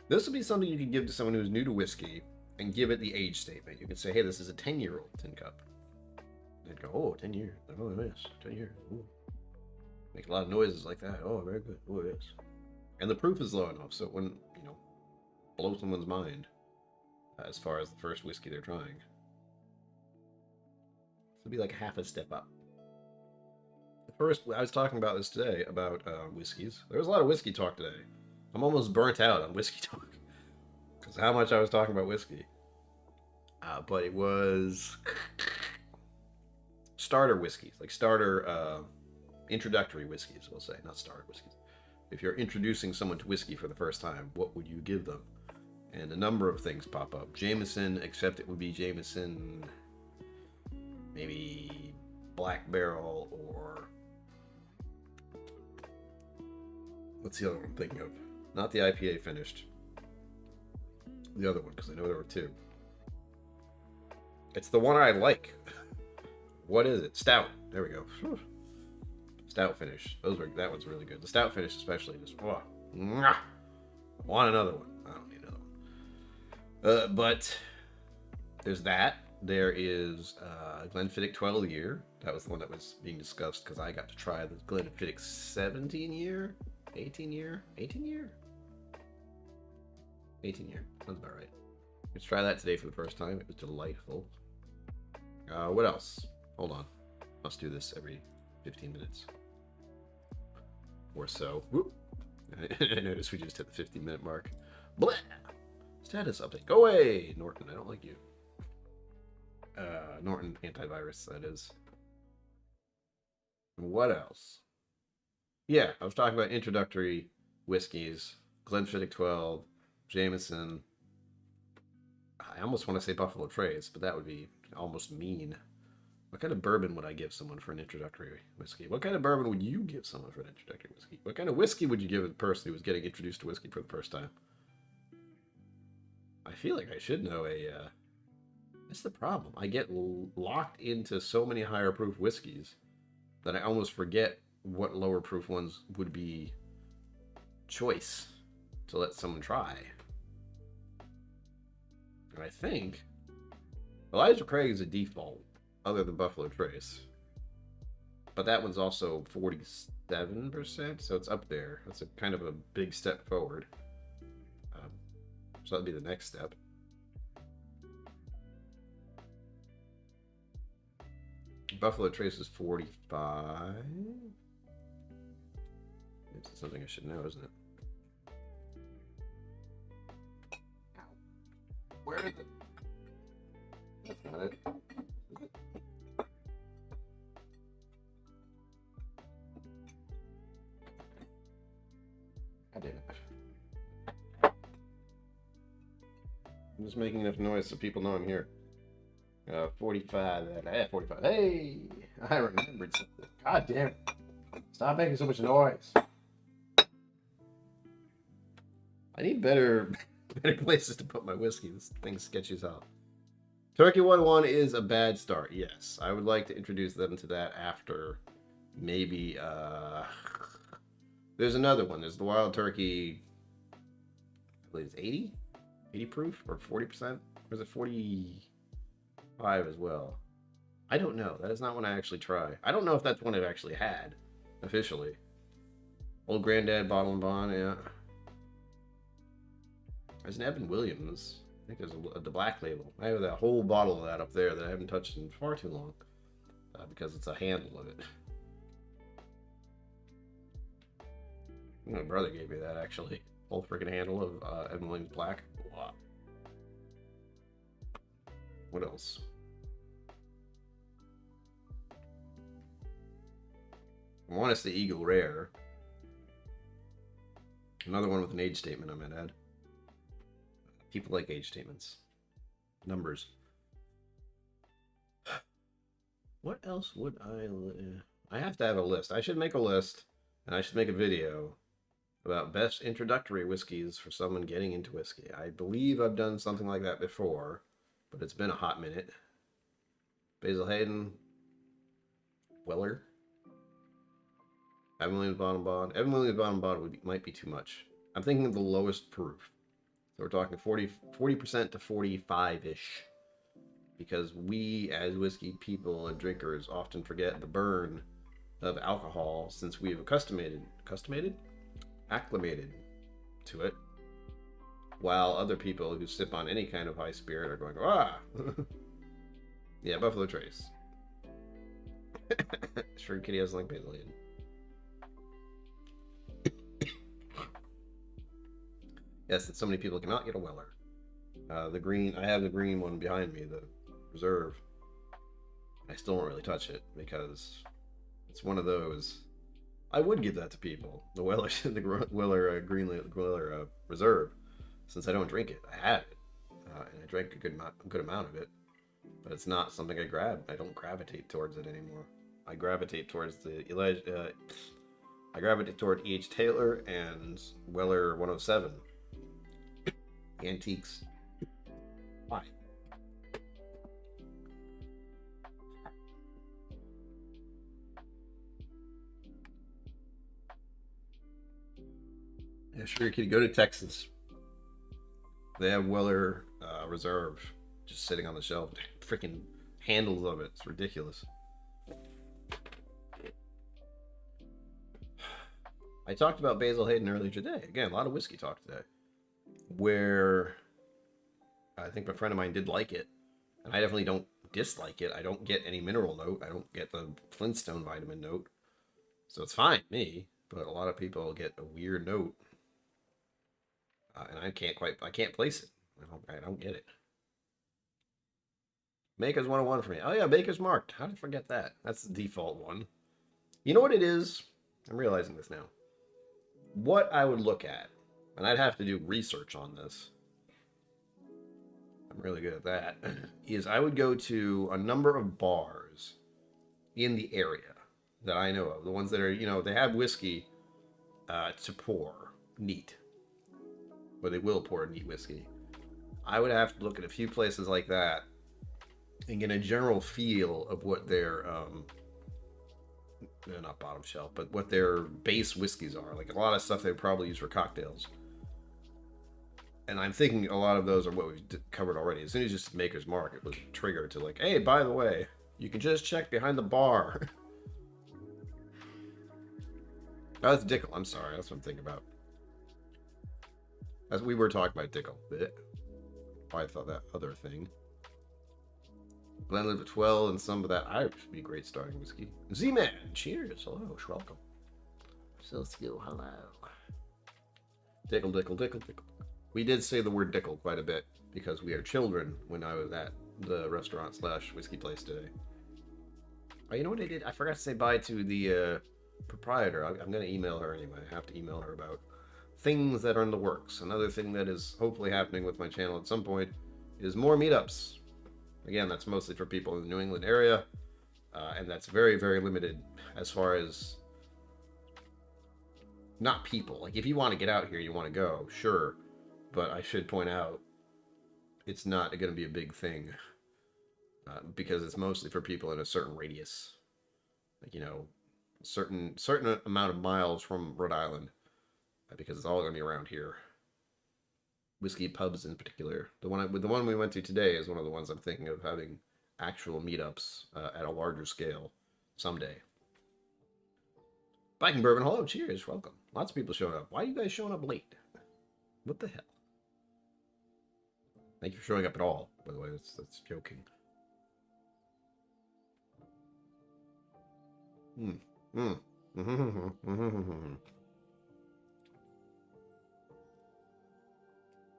Speaker 1: This would be something you could give to someone who's new to whiskey and give it the age statement. You could say, hey, this is a 10-year-old tin cup. They'd go, oh, 10 years. Oh, it is. 10 years. Ooh. Make a lot of noises like that. Oh, very good. Oh, it is. And the proof is low enough so it wouldn't, blow someone's mind as far as the first whiskey they're trying. So it'd be like half a step up. First, I was talking about this today, about whiskeys. There was a lot of whiskey talk today. I'm almost burnt out on whiskey talk. Because how much I was talking about whiskey. But it was starter whiskeys. Like starter introductory whiskeys, we'll say, not starter whiskeys. If you're introducing someone to whiskey for the first time, what would you give them? And a number of things pop up. Jameson, except it would be Jameson, maybe Black Barrel, or what's the other one I'm thinking of? Not the IPA finished. The other one, because I know there were two. It's the one I like. What is it? Stout. There we go. Whew. Stout finish. That one's really good. The stout finish especially. Just, oh, I want another one. I don't need another one. But there's that. There is Glenfiddich 12 year. That was the one that was being discussed because I got to try the Glenfiddich 17 year. 18 year? 18 year? 18 year. Sounds about right. Let's try that today for the first time. It was delightful. What else? Hold on. Let's do this every 15 minutes. Or so. Whoop. I noticed we just hit the 15-minute mark. Blah! Status update. Go away, Norton. I don't like you. Norton antivirus, that is. What else? Yeah, I was talking about introductory whiskeys. Glenfiddich 12, Jameson. I almost want to say Buffalo Trace, but that would be almost mean. What kind of bourbon would I give someone for an introductory whiskey? What kind of bourbon would you give someone for an introductory whiskey? What kind of whiskey would you give a person who was getting introduced to whiskey for the first time? I feel like I should know that's the problem. I get locked into so many higher proof whiskeys that I almost forget what lower proof ones would be choice to let someone try. And I think Elijah Craig is a default, other than Buffalo Trace. But that one's also 47%, so it's up there. That's a kind of a big step forward. So that'd be the next step. Buffalo Trace is 45. It's something I should know, isn't it? Where is it? That's not it. Is it? God damn it. I'm just making enough noise so people know I'm here. 45. 45. Hey! I remembered something. God damn it. Stop making so much noise. I need better places to put my whiskey. This thing sketches out. Turkey 1-1 is a bad start. Yes. I would like to introduce them to that after maybe there's another one. There's the Wild Turkey, I believe it's 80? 80 proof or 40%? Or is it 45 as well? I don't know. That is not one I actually try. I don't know if that's one I've actually had officially. Old Granddad Bottle and Bond, yeah. There's an Evan Williams. I think there's the black label. I have that whole bottle of that up there that I haven't touched in far too long because it's a handle of it. My brother gave me that actually. Whole freaking handle of Evan Williams Black. Wow. What else? One is the Eagle Rare. Another one with an age statement, I might add. People like age statements. Numbers. What else would I have to have a list. I should make a list, and I should make a video about best introductory whiskeys for someone getting into whiskey. I believe I've done something like that before, but it's been a hot minute. Basil Hayden. Weller. Evan Williams Bottom Bond. Evan Williams Bottom Bond might be too much. I'm thinking of the lowest proof. So we're talking 40% to 45-ish. Because we, as whiskey people and drinkers, often forget the burn of alcohol since we've acclimated to it. While other people who sip on any kind of high spirit are going, ah! Yeah, Buffalo Trace. Sure, Kitty has like Basil Hayden. Yes, that so many people cannot get a Weller. The green, I have the green one behind me, the reserve. I still don't really touch it because it's one of those. I would give that to people. The Weller, the Weller Weller Reserve, since I don't drink it. I had it, and I drank a good amount of it, but it's not something I grab. I don't gravitate towards it anymore. I gravitate towards I gravitate toward E.H. Taylor and Weller 107 antiques. Why? Yeah, sure. You could go to Texas. They have Weller Reserve just sitting on the shelf. Freaking handles of it. It's ridiculous. I talked about Basil Hayden earlier today. Again, a lot of whiskey talk today. Where I think a friend of mine did like it. And I definitely don't dislike it. I don't get any mineral note. I don't get the Flintstone vitamin note. So it's fine, me. But a lot of people get a weird note. And I can't place it. I don't get it. Maker's 101 for me. Oh yeah, Baker's marked. How did I forget that? That's the default one. You know what it is? I'm realizing this now. What I would look at, and I'd have to do research on this. I'm really good at that. Is I would go to a number of bars in the area that I know of. The ones that are, they have whiskey to pour neat. Or they will pour neat whiskey. I would have to look at a few places like that and get a general feel of what their they're not bottom shelf, but what their base whiskeys are. Like a lot of stuff they probably use for cocktails. And I'm thinking a lot of those are what we've covered already. As soon as you just Maker's Mark, it was triggered to like, hey, by the way, you can just check behind the bar. Oh, that's Dickel. I'm sorry. That's what I'm thinking about. As we were talking about Dickel. I thought that other thing. Blended with 12 and some of that Irish would be great starting whiskey. Z-Man, cheers. Hello, welcome. So skill, hello. Dickel. We did say the word Dickel quite a bit because we are children when I was at the restaurant / whiskey place today. Oh, you know what I did? I forgot to say bye to the proprietor. I'm going to email her anyway. I have to email her about things that are in the works. Another thing that is hopefully happening with my channel at some point is more meetups. Again, that's mostly for people in the New England area, and that's very, very limited as far as not people. Like, if you want to get out here, you want to go, sure, but I should point out it's not going to be a big thing because it's mostly for people in a certain radius, like, certain amount of miles from Rhode Island, because it's all going to be around here. Whiskey pubs in particular. The one we went to today is one of the ones I'm thinking of having actual meetups at a larger scale someday. Biking Bourbon, hello, cheers, welcome. Lots of people showing up. Why are you guys showing up late? What the hell? Thank you for showing up at all, by the way. That's joking.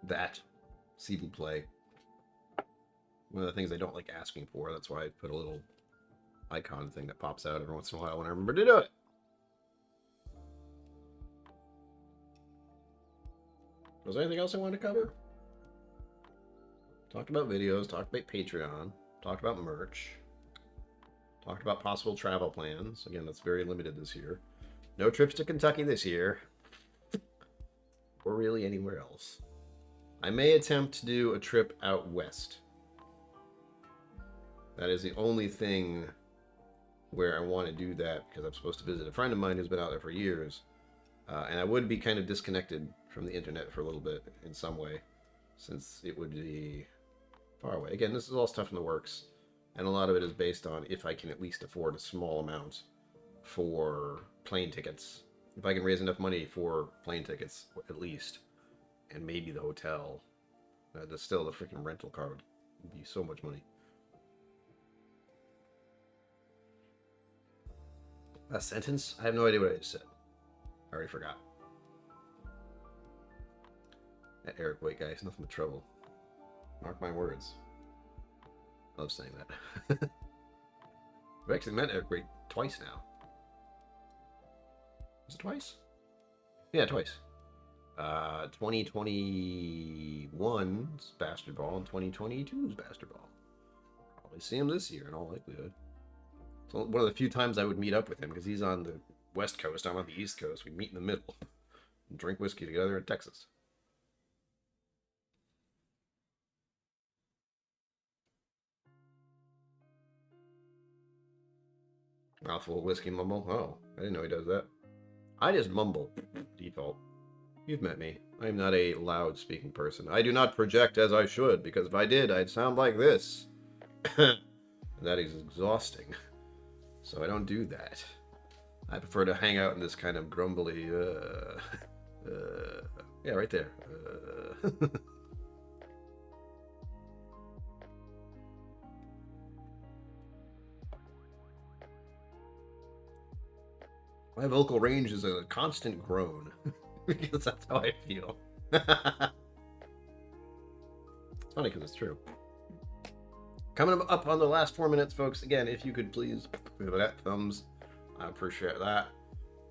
Speaker 1: That, s'il vous plaît. One of the things I don't like asking for. That's why I put a little icon thing that pops out every once in a while when I remember to do it. Was there anything else I wanted to cover? Talked about videos, talked about Patreon, talked about merch, talked about possible travel plans. Again, that's very limited this year. No trips to Kentucky this year. Or really anywhere else. I may attempt to do a trip out west. That is the only thing where I want to do that, because I'm supposed to visit a friend of mine who's been out there for years. And I would be kind of disconnected from the internet for a little bit in some way, since it would be far away. Again, this is all stuff in the works, and a lot of it is based on if I can at least afford a small amount for plane tickets. If I can raise enough money for plane tickets, at least, and maybe the hotel. Still, the freaking rental car would be so much money. That sentence? I have no idea what I just said. I already forgot. That Eric Waite guy is nothing but trouble. Mark my words. I love saying that. I've actually met Eric Waite twice now. Was it twice? Yeah, twice. 2021's Bastard Ball and 2022's Bastard Ball. Probably see him this year in all likelihood. So one of the few times I would meet up with him because he's on the West Coast, I'm on the East Coast. We meet in the middle and drink whiskey together in Texas. Mouthful of whiskey mumble. Oh, I didn't know he does that. I just mumble. Default. You've met me. I am not a loud speaking person. I do not project as I should, because if I did, I'd sound like this. That is exhausting. So I don't do that. I prefer to hang out in this kind of grumbly, yeah, right there. My vocal range is a constant groan. Because that's how I feel. It's funny because it's true. Coming up on the last 4 minutes, folks. Again, if you could please give that thumbs, I appreciate that.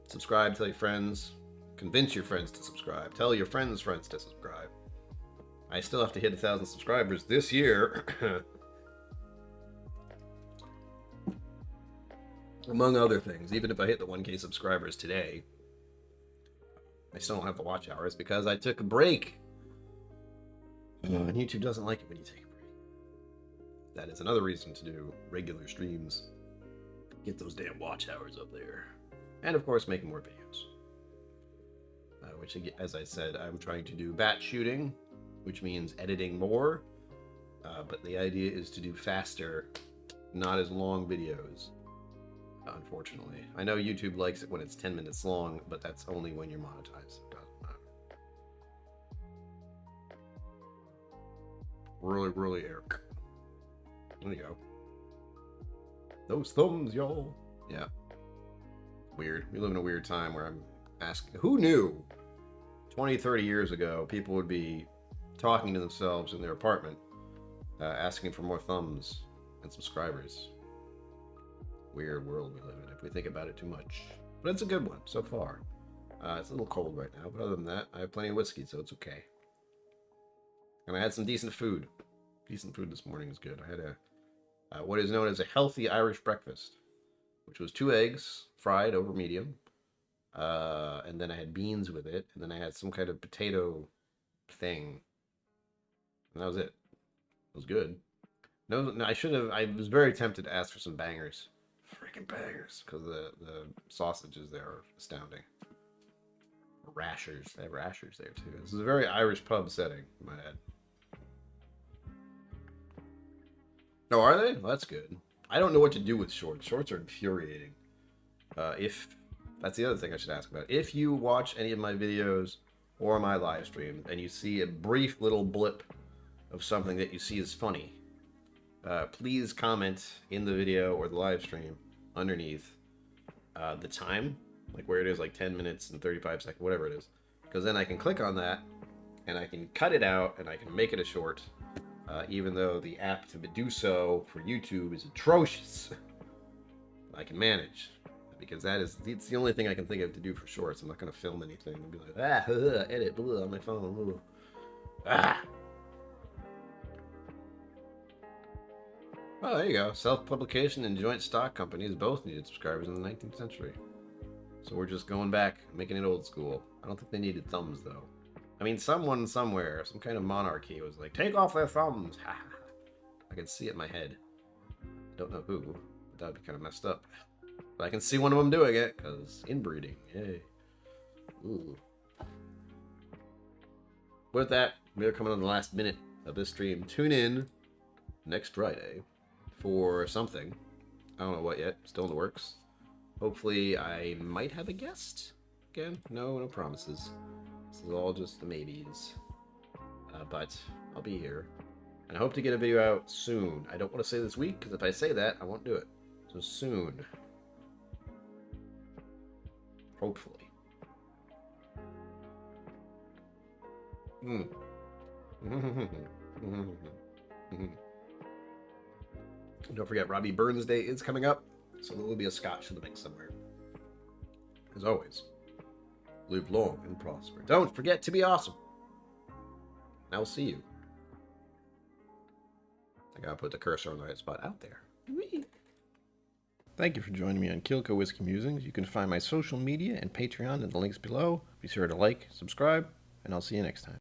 Speaker 1: Subscribe, tell your friends, convince your friends to subscribe, tell your friends' friends to subscribe. I still have to hit 1,000 subscribers this year. Among other things, even if I hit the 1K subscribers today, I still don't have the watch hours because I took a break. And YouTube doesn't like it when you take a break. That is another reason to do regular streams. Get those damn watch hours up there. And of course, making more videos. Which, as I said, I'm trying to do batch shooting, which means editing more. But the idea is to do faster, not as long videos. Unfortunately. I know YouTube likes it when it's 10 minutes long, but that's only when you're monetized. It doesn't matter. Really, Eric. There you go. Those thumbs, y'all. Yeah. Weird. We live in a weird time where I'm asking... Who knew 20, 30 years ago people would be talking to themselves in their apartment, asking for more thumbs and subscribers? Weird world we live in if we think about it too much. But it's a good one so far. It's a little cold right now, but other than that, I have plenty of whiskey, so it's okay. And I had some decent food. Decent food this morning is good. I had what is known as a healthy Irish breakfast, which was 2 eggs fried over medium, and then I had beans with it, and then I had some kind of potato thing, and that was it. It was good. No, I should have. I was very tempted to ask for some bangers. Freaking bangers, because the sausages there are astounding. Rashers, they have rashers there too. This is a very Irish pub setting, I might add. Oh, are they? Well, that's good. I don't know what to do with shorts. Shorts are infuriating. If that's the other thing I should ask about. If you watch any of my videos or my live stream and you see a brief little blip of something that you see is funny, please comment in the video or the live stream underneath the time, like where it is, like 10 minutes and 35 seconds, whatever it is, because then I can click on that and I can cut it out and I can make it a short, even though the app to do so for YouTube is atrocious. I can manage, because it's the only thing I can think of to do for shorts. I'm not going to film anything and be like, edit on my phone. Oh, there you go. Self-publication and joint stock companies both needed subscribers in the 19th century. So we're just going back, making it old school. I don't think they needed thumbs, though. I mean, someone somewhere, some kind of monarchy was like, take off their thumbs. I can see it in my head. I don't know who, but that would be kind of messed up. But I can see one of them doing it, because inbreeding. Yay. Ooh. With that, we're coming on the last minute of this stream. Tune in next Friday for something. I don't know what yet. Still in the works. Hopefully I might have a guest. Again, no promises. This is all just the maybes. But I'll be here. And I hope to get a video out soon. I don't want to say this week, because if I say that, I won't do it. So soon. Hopefully. Don't forget, Robbie Burns Day is coming up, so there will be a Scotch in the mix somewhere. As always, live long and prosper. Don't forget to be awesome. I will see you. I gotta put the cursor on the right spot out there. Whee! Thank you for joining me on KillCo Whiskey Musings. You can find my social media and Patreon in the links below. Be sure to like, subscribe, and I'll see you next time.